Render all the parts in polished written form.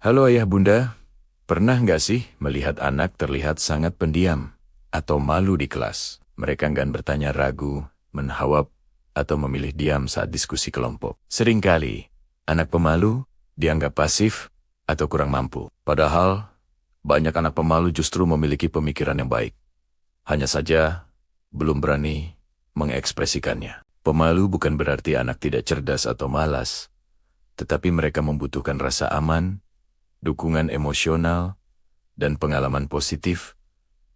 Halo ayah bunda, pernah nggak sih melihat anak terlihat sangat pendiam atau malu di kelas? Mereka enggan bertanya ragu, menjawab, atau memilih diam saat diskusi kelompok. Seringkali, anak pemalu dianggap pasif atau kurang mampu. Padahal, banyak anak pemalu justru memiliki pemikiran yang baik. Hanya saja, belum berani mengekspresikannya. Pemalu bukan berarti anak tidak cerdas atau malas, tetapi mereka membutuhkan rasa aman, dukungan emosional, dan pengalaman positif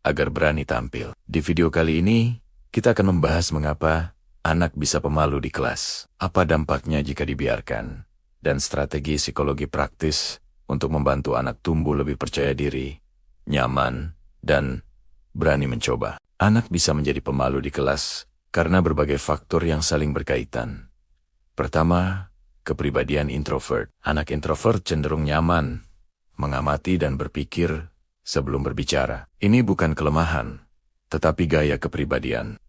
agar berani tampil. Di video kali ini, kita akan membahas mengapa anak bisa pemalu di kelas, apa dampaknya jika dibiarkan, dan strategi psikologi praktis untuk membantu anak tumbuh lebih percaya diri, nyaman, dan berani mencoba. Anak bisa menjadi pemalu di kelas karena berbagai faktor yang saling berkaitan. Pertama, kepribadian introvert. Anak introvert cenderung nyaman mengamati dan berpikir sebelum berbicara. Ini bukan kelemahan, tetapi gaya kepribadian.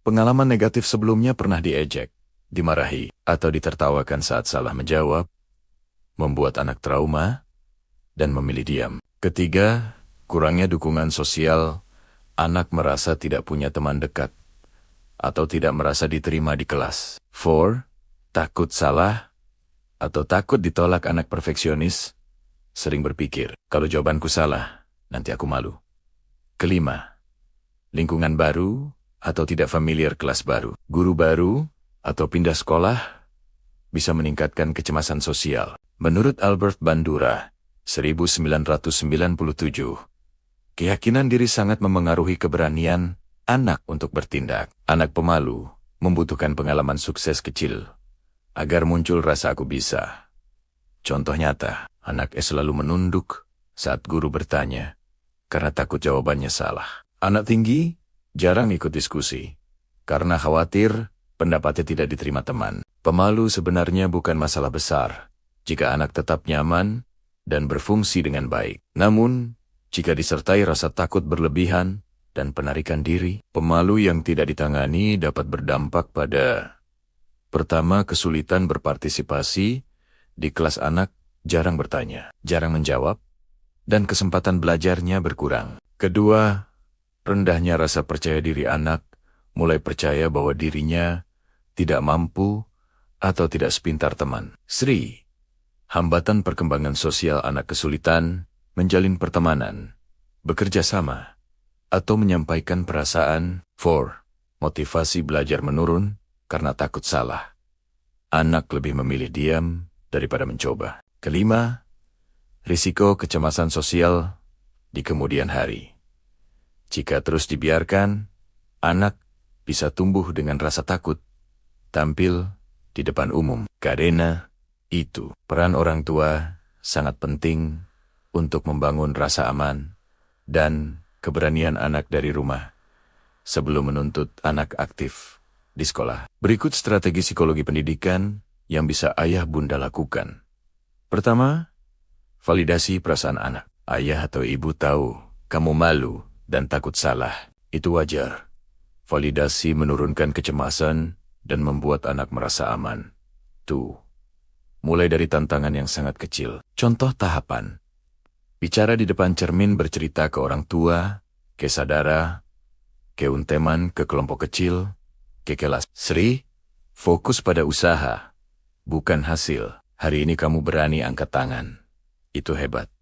Pengalaman negatif sebelumnya pernah diejek, dimarahi, atau ditertawakan saat salah menjawab, membuat anak trauma dan memilih diam. Ketiga, kurangnya dukungan sosial. Anak merasa tidak punya teman dekat atau tidak merasa diterima di kelas. 4. Takut salah atau takut ditolak. Anak perfeksionis sering berpikir, kalau jawabanku salah, nanti aku malu. Kelima, lingkungan baru atau tidak familiar kelas baru. Guru baru atau pindah sekolah bisa meningkatkan kecemasan sosial. Menurut Albert Bandura, 1997, keyakinan diri sangat memengaruhi keberanian anak untuk bertindak. Anak pemalu membutuhkan pengalaman sukses kecil agar muncul rasa aku bisa. Contoh nyata, anak selalu menunduk saat guru bertanya karena takut jawabannya salah. Anak tinggi jarang ikut diskusi karena khawatir pendapatnya tidak diterima teman. Pemalu sebenarnya bukan masalah besar jika anak tetap nyaman dan berfungsi dengan baik. Namun, jika disertai rasa takut berlebihan dan penarikan diri, pemalu yang tidak ditangani dapat berdampak pada: pertama, kesulitan berpartisipasi di kelas. Anak jarang bertanya, jarang menjawab, dan kesempatan belajarnya berkurang. Kedua, rendahnya rasa percaya diri. Anak mulai percaya bahwa dirinya tidak mampu atau tidak sepintar teman. Hambatan perkembangan sosial. Anak kesulitan menjalin pertemanan, bekerja sama, atau menyampaikan perasaan. 4. Motivasi belajar menurun karena takut salah. Anak lebih memilih diam daripada mencoba. Kelima, risiko kecemasan sosial di kemudian hari. Jika terus dibiarkan, anak bisa tumbuh dengan rasa takut tampil di depan umum. Karena itu, peran orang tua sangat penting untuk membangun rasa aman dan keberanian anak dari rumah sebelum menuntut anak aktif di sekolah. Berikut strategi psikologi pendidikan yang bisa ayah bunda lakukan. Pertama, validasi perasaan anak. Ayah atau ibu tahu kamu malu dan takut salah. Itu wajar. Validasi menurunkan kecemasan dan membuat anak merasa aman. Mulai dari tantangan yang sangat kecil. Contoh tahapan: bicara di depan cermin, bercerita ke orang tua, ke saudara, ke teman, ke kelompok kecil, ke kelas. Fokus pada usaha, bukan hasil. Hari ini kamu berani angkat tangan. Itu hebat.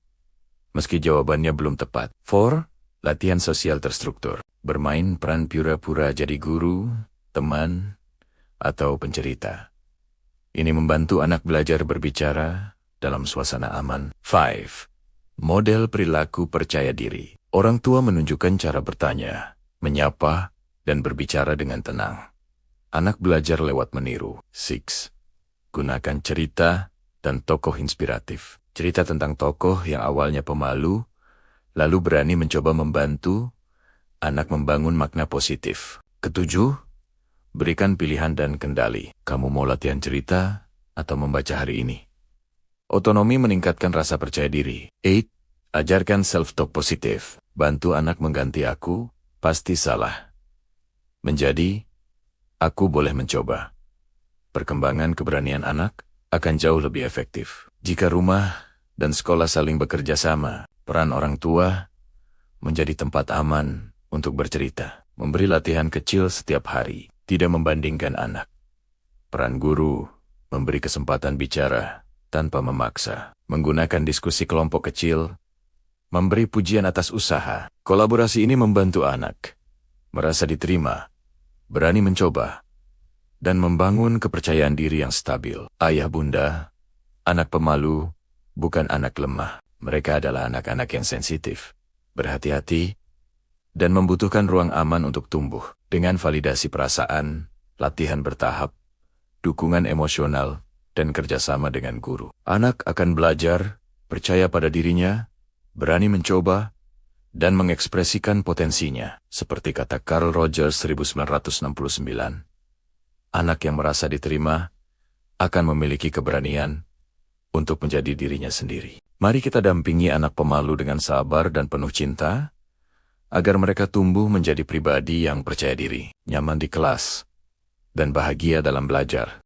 Meski jawabannya belum tepat. 4. Latihan sosial terstruktur. Bermain peran pura-pura jadi guru, teman, atau pencerita. Ini membantu anak belajar berbicara dalam suasana aman. 5. Model perilaku percaya diri. Orang tua menunjukkan cara bertanya, menyapa, dan berbicara dengan tenang. Anak belajar lewat meniru. 6. Gunakan cerita dan tokoh inspiratif. Cerita tentang tokoh yang awalnya pemalu, lalu berani mencoba membantu anak membangun makna positif. 7. Berikan pilihan dan kendali. Kamu mau latihan cerita atau membaca hari ini? Otonomi meningkatkan rasa percaya diri. 8. Ajarkan self-talk positif. Bantu anak mengganti "aku pasti salah" menjadi Aku boleh mencoba. Perkembangan keberanian anak akan jauh lebih efektif jika rumah dan sekolah saling bekerja sama. Peran orang tua menjadi tempat aman untuk bercerita, memberi latihan kecil setiap hari, tidak membandingkan anak. Peran guru memberi kesempatan bicara tanpa memaksa, menggunakan diskusi kelompok kecil, memberi pujian atas usaha. Kolaborasi ini membantu anak merasa diterima, berani mencoba, dan membangun kepercayaan diri yang stabil. Ayah bunda, anak pemalu, bukan anak lemah. Mereka adalah anak-anak yang sensitif, berhati-hati, dan membutuhkan ruang aman untuk tumbuh. Dengan validasi perasaan, latihan bertahap, dukungan emosional, dan kerjasama dengan guru, anak akan belajar, percaya pada dirinya, berani mencoba, dan mengekspresikan potensinya. Seperti kata Carl Rogers 1969, anak yang merasa diterima akan memiliki keberanian untuk menjadi dirinya sendiri. Mari kita dampingi anak pemalu dengan sabar dan penuh cinta, agar mereka tumbuh menjadi pribadi yang percaya diri, nyaman di kelas, dan bahagia dalam belajar.